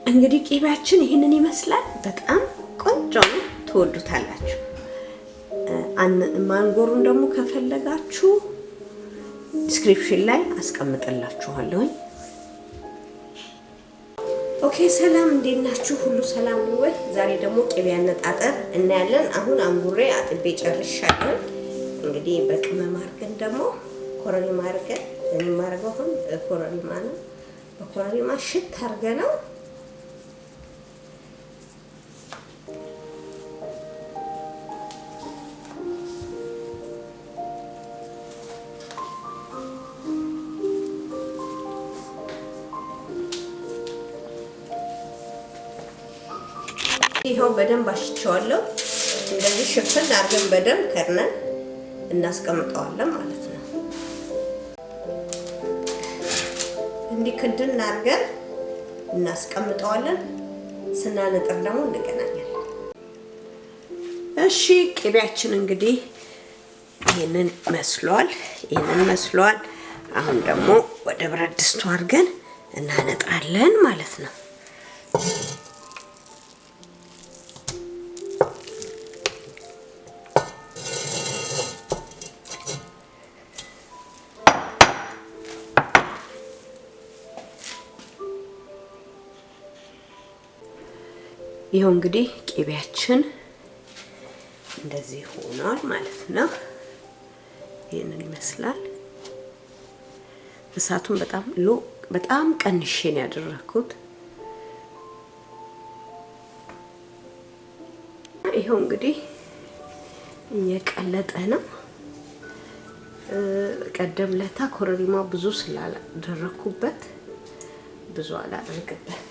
እንግዲህ ቂቤያችን ይሄንን ይመስላል። በጣም ቆንጆ ነው፣ ትወዱታላችሁ። ማንጎሩን ደግሞ ከፈለጋችሁ ዲስክሪፕሽን ላይ አስቀምጥላችኋለሁ። ኦኬ ሰላም፣ እንዴት ናችሁ? ሁሉ ሰላም ነው ወይ? ዛሬ ደግሞ ቂቤ አነጣጠር እናያለን። አሁን አንጉሬ አጥቤ ጨርሻለሁ። እንግዲህ በቅመም አድርገን ደግሞ ኮረሪማ አድርገን እኔ የማደርገው አሁን ኮረሪማ ነው። በኮረሪማ ሽት አድርገነው ይሄው በደንብ አሽቸዋለሁ። እንደዚህ ሽፍን አድርገን በደንብ ከርነን እናስቀምጠዋለን ማለት ነው። እንዲህ ክድን አድርገን እናስቀምጠዋለን። ስናነጥር ደግሞ እንገናኛለን። እሺ ቂቤያችን እንግዲህ ይሄንን መስሏል። አሁን ደግሞ ወደ ብረት ድስቱ አድርገን እናነጥራለን ማለት ነው። ይሄው እንግዲህ ቂቤያችን እንደዚህ ሆኗል ማለት ነው። ይሄንን ይመስላል። እሳቱን በጣም ቀንሼ ነው ያደረኩት። ይሄው እንግዲህ እየቀለጠ ነው። ቀደም ለታ ኮረሪማ ብዙ ስላደረኩበት ብዙ አላደርግበት።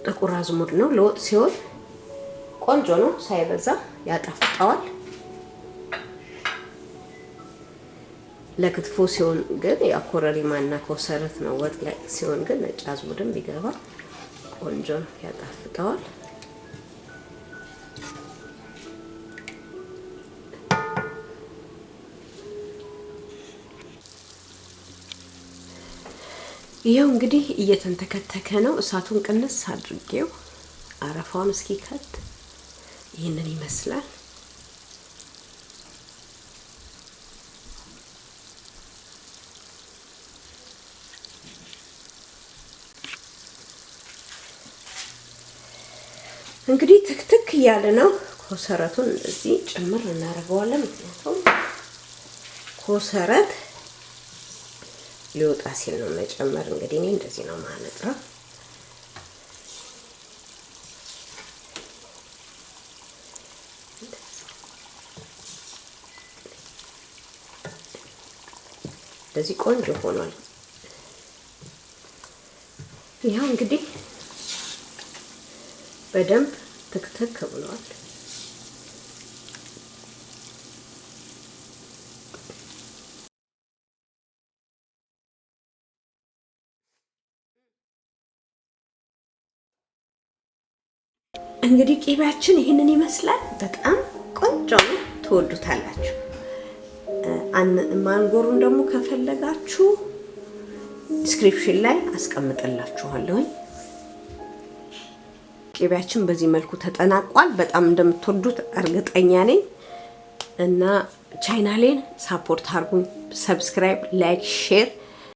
ጥቁር አዝሙድ ነው። ለወጥ ሲሆን ቆንጆ ነው፣ ሳይበዛ ያጣፍጣዋል። ለክትፎ ሲሆን ግን ያ ኮረሪማና ኮሰረት ነው። ወጥ ላይ ሲሆን ግን ነጭ አዝሙድም ቢገባ ቆንጆ ነው፣ ያጣፍጣዋል። ይሄው እንግዲህ እየተንተከተከ ነው። እሳቱን ቅንስ አድርጌው አረፋውን እስኪከት ይሄንን ይመስላል። እንግዲህ ትክትክ እያለ ነው። ኮሰረቱን እንደዚህ ጭምር እናደርገዋለን። ምክንያቱም ኮሰረት ሊወጣ ሲል ነው መጨመር። እንግዲህ እኔ እንደዚህ ነው ማነጥረው። እንደዚህ ቆንጆ ሆኗል። ይሄው እንግዲህ በደንብ ትክትክ ብሏል። እንግዲህ ቂቤያችን ይሄንን ይመስላል። በጣም ቆንጆ ነው፣ ትወዱታላችሁ። ማንጎሩን ደግሞ ከፈለጋችሁ ዲስክሪፕሽን ላይ አስቀምጥላችኋለሁ። ቂቤያችን በዚህ መልኩ ተጠናቋል። በጣም እንደምትወዱት እርግጠኛ ነኝ እና ቻናሌን ሳፖርት አድርጉኝ። ሰብስክራይብ፣ ላይክ፣ ሼር